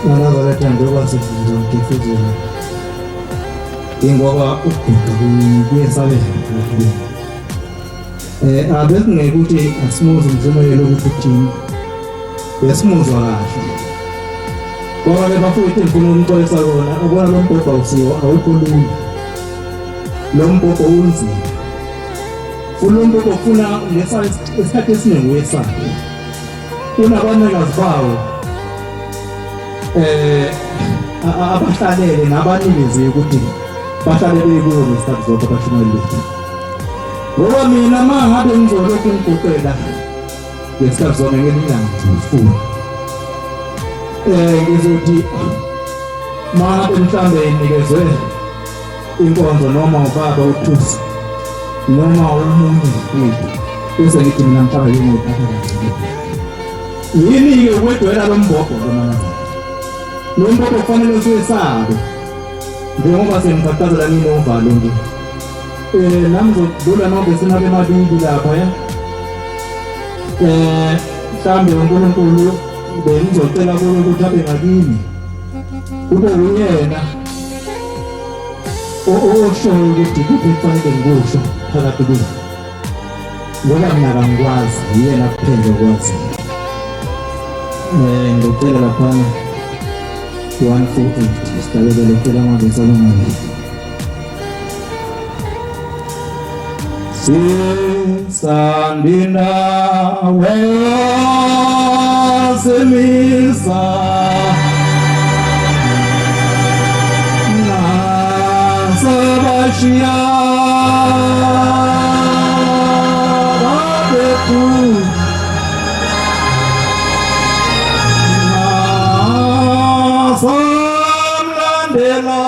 Nanazaretha njengoba sengizomkhiphuzela ingoba ukuguqa kuyesabe abekungeke ukuthi asimuzwe umzimelo ukuthi uthini besimuzwa kahle ngoba le bafowethu ngifuna ukuxolisa kona ubona lo mbhobho awusiwo awukho lula lo mbhobho unzima lo mbhobho ufuna ngesikhathi esiningi uyesakhe kunabanikazi bawo abahlalele nabanikeze ukuthi bahlale bekuwo ngesikhathi zonke abashumayeli ngoba mina mangabe ngizolokhu ngiguqela ngesikhathi zonke ngenyanga ngifuna ngizothi mangabe mhlambe inikezwe inkonzo noma ubaba uthusi noma umuntu wethu bese ngithi mina mhlawumbe ngiyothatha yini-ke ukwedwela lo mbhobho lomana lo mbhobho kufanele siwesabe njengoba sengikhathazela mina ovalo nje nami ngizodlula nonke sinabe emabili lapha ya mhlawumbe uNkulunkulu bengizocela kuye ukuthi abe ngakini kube uyena oshoyo ukuthi kuphi kufanele ngikusho phakathi kwenu ngoba mina kangikwazi yena kuphela okwazi ngicela lapha 148 sitabekele phela manje salomani Sandina wesemisa nasabashia babeku nasamlandela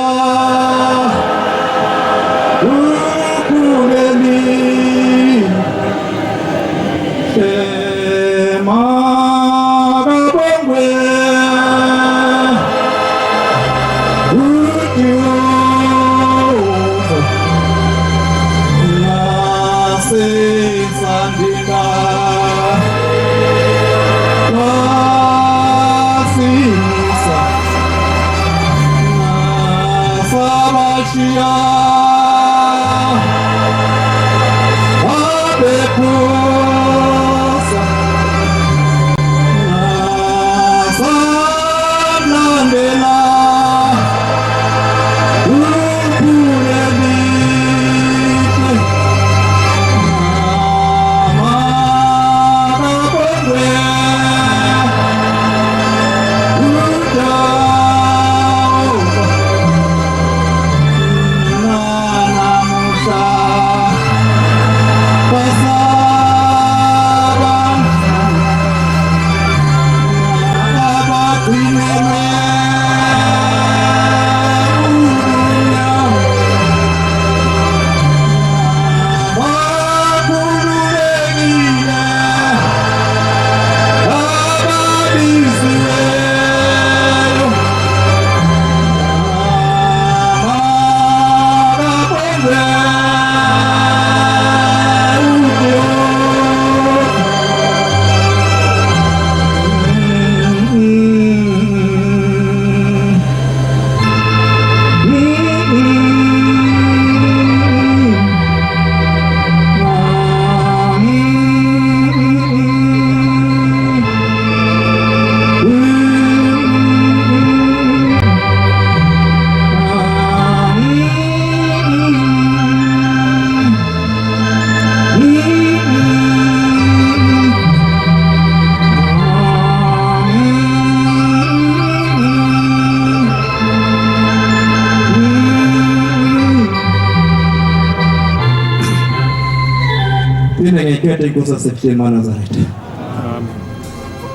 ngekhetha inkosi yaseBhethlehem Manazaretha.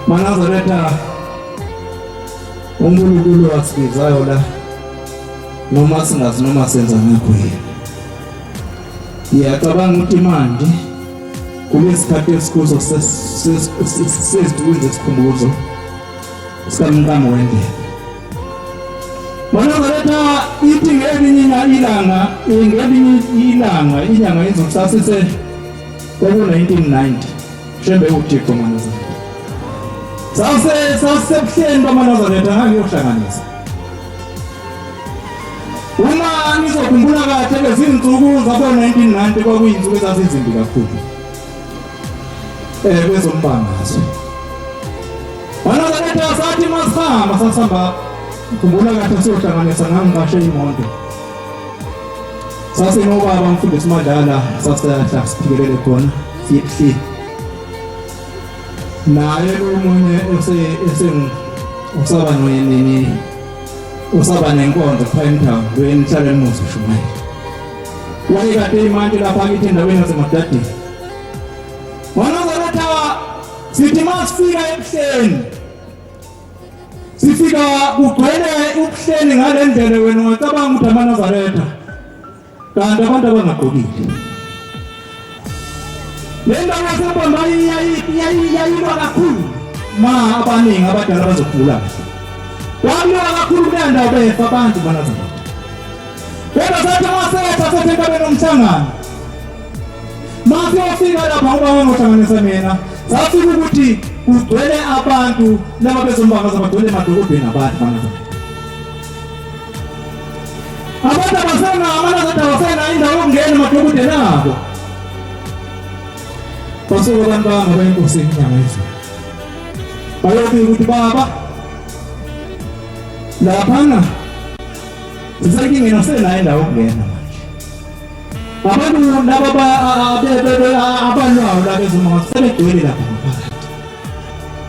Manazaretha uNkulunkulu wasibizayo la noma singazi noma senza ngakho yena. Ngiyacabanga ukuthi manje kulesikhathi esikuzo sesiduze isikhumbuzo sikamntamo wendlela. Manazaretha ithi ngelinye ilanga inyanga izokusasise Kwa 1990 shembe uThixo Manazaretha Sasebuhleni bamaNazaretha ngangiyohlanganisa. Uma ngizokhumbula kahle lezi zinsuku zabo-1990 kwakuyinsuku ezazizimbi kakhulu kwezombangazwe. BaNazaretha sathi masihamba ngikhumbula kahle siyohlanganisa ngangiqashe imoto. Sasinobaba umfundisi Madala sasehla siphikelele khona sihle. Naye omunye usaba noyini usaba nenkonzo Prime Town lwenihlala emuzi Shumayi. Wayekade imanje lapha kithi endaweni yaseMadadeni. BaNazaretha sithi masifika ebuhleni. Sifika kugcwele ubuhleni ngale ndlela wena ungacabanga ukuthi amaNazaretha kanti abantu abangaqokile. Le ndawo yasebamba iyayilwa kakhulu ma abaningi abadala bazokugula kahle. Kwalwa kakhulu kule ndawo befa abantu BaNazaretha. Kodwa sathi masetha sethekabeni umhlangano. Masiyofika lapha ngoba ngohlanganisa mina. Safika ukuthi kugcwele abantu laba bezombangaza bagcwele emadolobheni abantu BaNazaretha. Abantu abasena amaNazaretha abasena indawo yokungena emadolobheni abo. Basuka abantu benkosi inyanga yezulu. Bayofika ukuthi baba laphana sisekingena sena indawo yokungena manje. Abantu laba abanlawo laba bezombangaza sebegcwele lapha phakathi.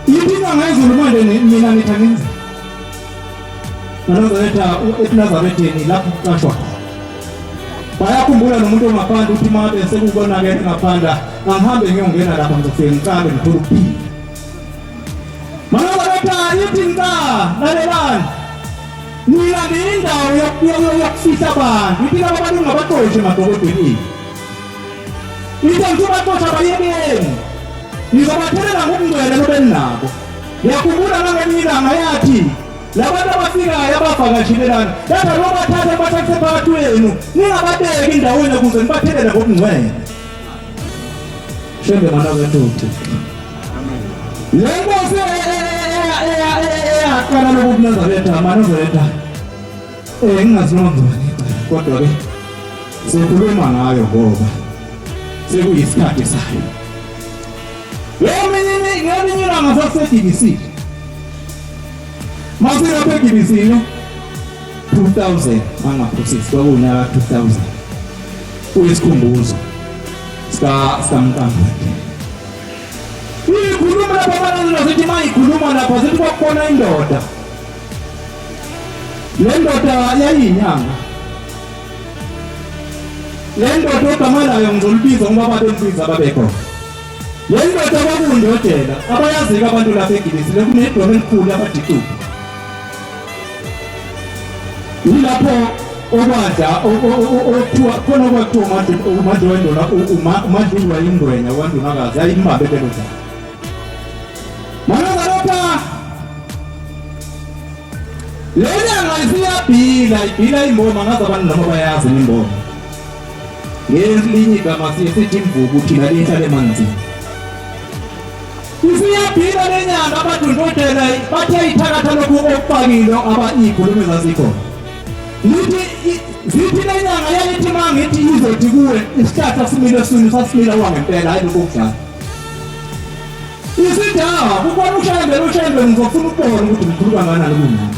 Inyanga yezulu manje mina ngithi ngenza. BaNazaretha eNazaretheni lapho kuqashwa khona. Bayakhumbula nomuntu ongaphandle ukuthi manje sekubonakala ngaphandle angihambe ngiyongena lapha ngizofika ngiqambe ngithola ukuphila. BaNazaretha yithi nqa lalelani. Mina ngiyindawo yokufihla abantu. Yithi laba bantu ngabaxoshi emadolobheni. Yithi ngizobaxosha bayekeni. Ngizobathelela ngokungcwele lobenabo. Ngiyakhumbula nangelinye ilanga yathi labantu abafikayo abavakashile lana yathi lobathathe bathathe phakathi wenu ningababeki endaweni ukuze nibathelele ngokungcwele. Shembe BaNazaretha uthi le nkosi eyaqala lokhu BaNazaretha BaNazaretha ngingazinonzwa kodwa-ke sikhuluma ngayo ngoba sekuyisikhathi sayo. Ngelinye ilanga sase-DBC. Masiyapha e-DBC 2000 angaphosisi kwakunyaka 2000. Uyisikhumbuzo sikaMkambule. Ikhuluma lapha BaNazaretha sithi mayikhuluma lapha sithi kwakukhona indoda. Le ndoda yayiyinyanga. Le ndoda ogama layo ngizolibiza ngoba babendibiza babekhona. Le ndoda bakundodela abayazi-ke abantu lapha eGibisi kunedolo elikhulu abadicuphi. Yilapho okwadla okuthiwa khona kwakuthiwa uMandla wendona uMandla wayingwenya wandunakazi yayimbambe lelo daba. BaNazaretha le nyanga ibhila imboma ngazi abantu noma bayazi imboma. Ngelinye igama sithi imvubu thina lihlala emanzini. Isiyabhila le nyanga abadundodela bathe ithakatha lokhu okufakile iy'khulumi zazikhona. Zithi le nyanga yayithi mangithi izothi kuwe isihlahla simile eswini sasimila wangempela hayi lokhu okudlala. Isithi kubona ushembe ngizofuna ukubona ukuthi ngikhuluma kanani kunami.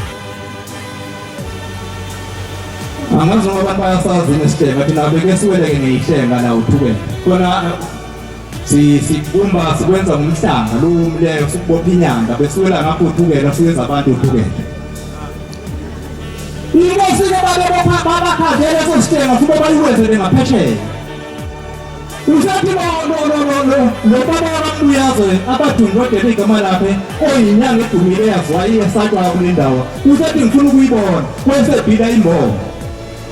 Angazi noma abantu bayasazi nesihlenga thina beke siweleke ngeyihlenga nawo uthukela. Khona sikubumba sikwenza ngomhlanga lo umleyo sikubopha inyanga besiwela ngapho uthukela sikwenza abantu uthukela. Inkosi-ke babakhathele leso sihlenga kube bayiwenzele ngaphesheya. Usathi lo baba wakaMbuyaze abadundodela igama lakhe oyinyanga edumile eyaziwayo iyesatshwa kule ndawo. Usathi ngifuna ukuyibona kwesebhila imbomo.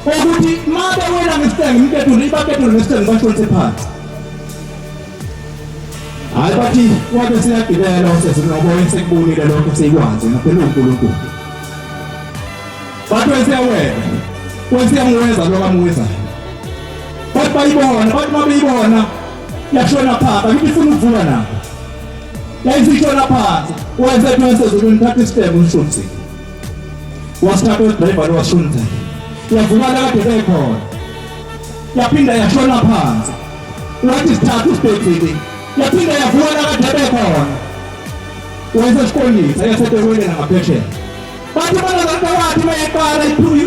Ukuthi mabe wena ngesihlenga imkethulo ibakethulo nesihlenga bashonise phansi. Hayi bathi wabe siyagibela sesinoboya sekubonile lokho seyikwazi ngaphela uNkulunkulu. Bathi wesiyamweza lo kamwezayo. Bathi bayibona, bathi mabeyibona yashona phaka, ngithi ifuna ukuvuka nabo. yayisithola phansi wayesethi wasezulwini thatha isitebe ushunzile wasithatha udriver lo washunzile yavuka la kade bekhona yaphinda yashona phansi wathi sithatha isitebe yaphinda yavuka la kade bekhona wayesesikolisa yasetekwele ngaphesheya bathi banazanto wathi mayeqala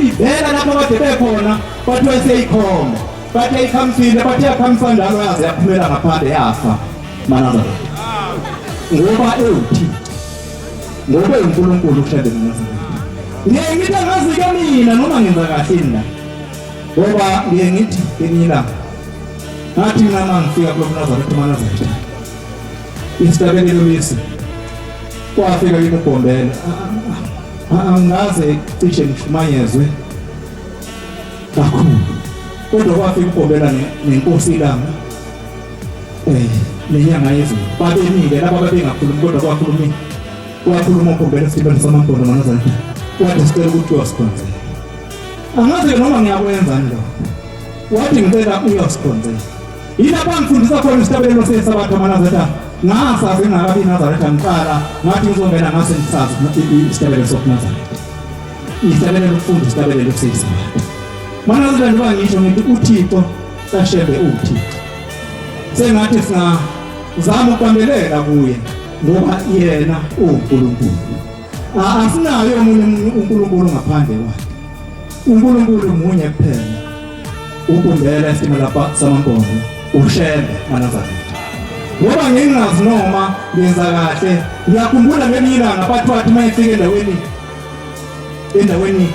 ivela lapho kade bekhona bathi wayeseyikhomba bathi ayikhamsile bathi yakhamisa njalo yaze yaphumela ngaphandle yafa Manazareth ngoba uthi ngoba uNkulunkulu ushade noNazareth ngithi angazi ke mina noma ngenza kahle mina ngoba ngithi kenila ngathi mina mangifika kulo Nazareth isitabelelo lesi kwafika inogombela angaze cishe ngishumanyezwe kakhulu kodwa kwafika ugombela nenkosi ilanga lenyanga yezulu babemile laba babengakhulumi kodwa kwakhuluma ugombela isibani samampondo Manazareth wathi sicela ukuthi uyosikhonzela angazi noma ngiyakwenza lo wathi ngicela uyosikhonzela yilapha ngifundisa khona isitabelelo sesabatha Manazareth ngasazi ngakabi Nazareth ngiqala ngathi ngizongena ngase ngisazi isitabelelo soNazareth isitabelelo ukufunda isitabelelo sesabatha Manazareth njengoba ngisho ngithi uThixo kashebe uThixo sengathi zama ukubambelela kuye ngoba yena uNkulunkulu asinayo omunye uNkulunkulu ngaphandle kwakhe uNkulunkulu munye kuphela ukumbela isimo lapha samampondo ushebe Manazareth ngoba ngingazi noma ngenza kahle ngiyakhumbula ngelinye ilanga bathi wathi mayefika endaweni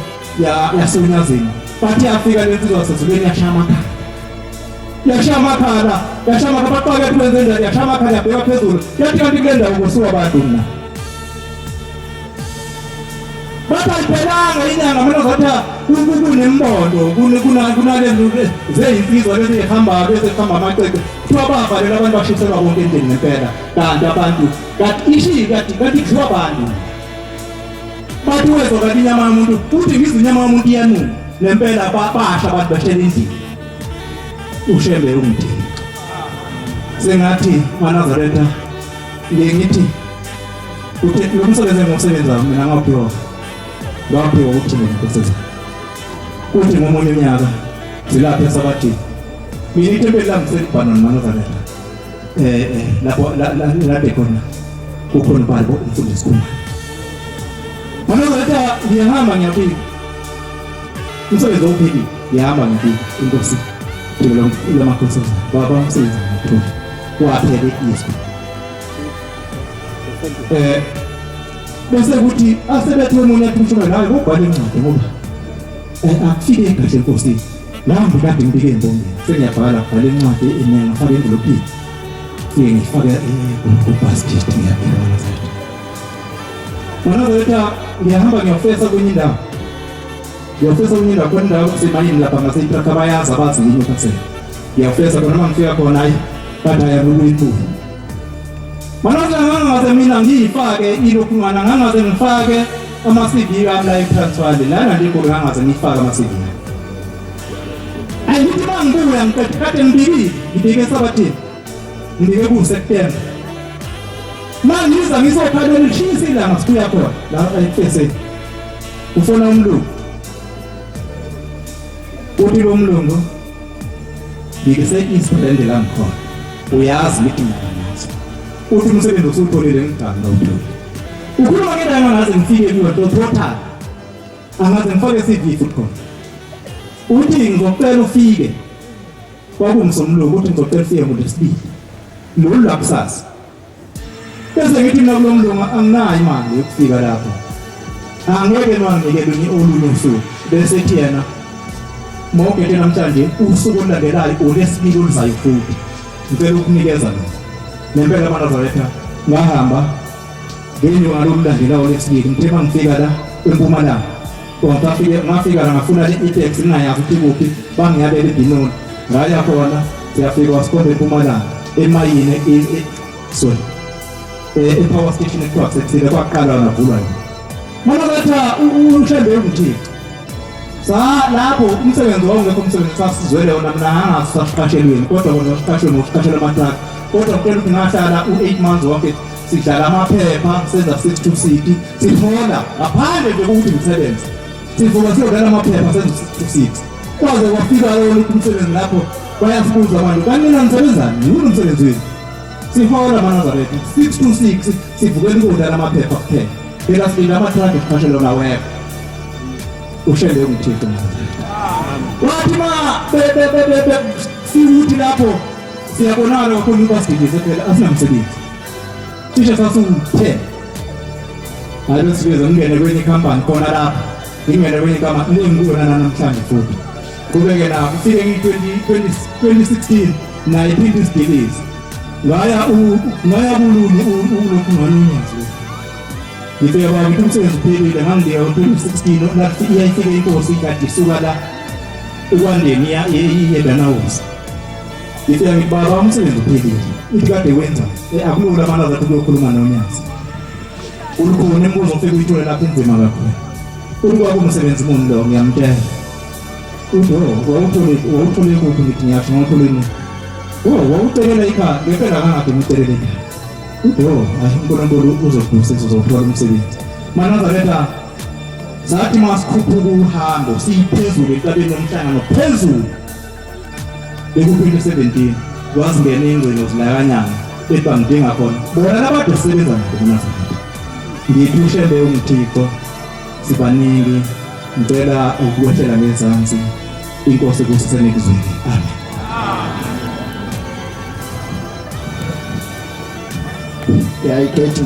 yaseNyazini bathi yafika lensizwa yasezulwini yashaya amakhala baqake kwenze njani yashaya amakhala yabheka phezulu yathi kanti kule ndawo kusuka abantu na bathi ayiphelanga inyanga Manazareth kunembondo kunalezo zeyinsizwa lezi ezihambayo bese kuhamba amacece kuthiwa bavalela abantu bashiselwa bonke endlini ngempela kanti abantu kathi kuthiwa abantu bathi wezwa kanti inyama yomuntu uthi ngizinyama yomuntu iyanuma nempela basha abantu bashela endlini ushebe umthi sengathi Manazareth ngithi uthi lo msebenzi ngosebenza mina ngaphiwa ukuthi ngikusebenza uthi ngomunye unyaka zilapha esabathini mina ithempeli lami selibhana Manazareth lapho la khona kukhona uBhayibheli umfundisi kuma Manazareth ngiyahamba ngiyafika umsebenzi opheli ngiyahamba ngiyafika inkosi lo makhosi baba umsebenzi ngapho waphele izwi bese kuthi asebethe umunye athushuka naye ubhale incwadi ngoba afike kahle inkosi nami kade ngibike imbongi sengiyabhala bhala incwadi eningi ngafaka envelope ngifaka ku-basket ngiyaphela Manazareth ngiyahamba ngiyofesa kwenye indawo khona indawo kusemayini lapha ngaseyitraka bayazi abazi yini ukathela ngiyafesa khona mangifika khona hayi bathi ayabuyiphuza Manazareth ngangaze mina ngiyifake ilokhungana ngangaze ngifake ama-CD ami la eTransvaal lana ndikho ngangaze ngifake ama-CD ayithi mangibuya ngikade ngibike esabathini ngibike kuSeptember mangiza ngizophalela lishisa ilanga sibuya khona la efese ufona umlungu uthi lo mlungu ngikese-East Rand la ngikhona uyazi ukuthi uthi umsebenzi usutholile ngiganga uthole ukhuluma ke ndanga ngaze ngifike kuyo total angaze ngifake CV futhi khona uthi ngizocela ufike kwakumsomlungu uthi ngizocela ufike ngoLwesibili lolu lakusasa bese ngithi mina kulo mlungu anginayo imali yokufika lapho angeke nwanginikele olunye usuku bese ethi yena mawugede namhlanje usuku olulandelayo uLwesibili oluzayo futhi ngicela ukunikeza lo nempela Manazareth ngahamba ngenyanga lokulandelayo leSibili ngithe mangifika la eMpumalanga ngafika la ngafuna i-taxi ngingayazi ukuthi kuphi bangiyabela eBinoni ngaya khona siyafika wasikhomba eMpumalanga emayini e-power station ekuthiwa kusethile kwaqala navulwa yona Manazareth ushembe uMthixo lapho umsebenzi wawungekho umsebenzi sasizwele wona mina angasaqashelweni kodwa bona siqashwe ngokuqashela amatraka kodwa ngicela ukuthi ngahlala u8 months wonke sidlala amaphepha senza 6 to 6 sihola ngaphandle nje ukuthi umsebenzi sivuka siyodlala amaphepha senza 6 to 6 kwaze kwafika lo umsebenzi lapho bayafuza abantu kanina nisebenzani yini umsebenzi wenu sihola maNazaretha 6 to 6 sivukela ukudlala amaphepha kuphela phela sifika amatrade kuphashelo na web ushele umthetho wathi ma siwuthi lapho siyabonana kakhulu kwasigidise phela asinamsebenzi tisha sasuthe hayi sibeza ngene kwenye company khona lapha ngingene kwenye company ningibona namhlanje futhi kubeke la kufike ngi-2016 naye iphinde isigilisi ngaya kuluni ulokhu nganinyazi ngifike bakithi umsebenzi uphelile ngangiya ngo-2016 nathi iyayifike inkosi kade isuka la ekwandeni yedanawusi ngifike ngithi baba umsebenzi uphelile ithi kade wenza akulula maNazaretha ukuyokhuluma noNyazi ulukhona embuzo ufike uyithole lapha enzima kakhulu ukuba kumsebenzi muni lo ngiyamtshela wawuthole kuphi ngithi ngiyasho ngawutholeni wawutelela ikhaya ngempela kangakade ngitelele ekhaya uNkulunkulu uzokubusisa uzothola umsebenzi maNazaretha sathi masikhuphuka uhambo siphezulu entabeni yomhlangano phezulu beku-2017 kwazingena ingcino zilakanyana ebangidinga khona bona labantu sebenza nabo maNazaretha ngiphushele umthixo sibaningi ngicela ukuwehlela ngezansi inkosi kusisenikuzweni amen yayikhethi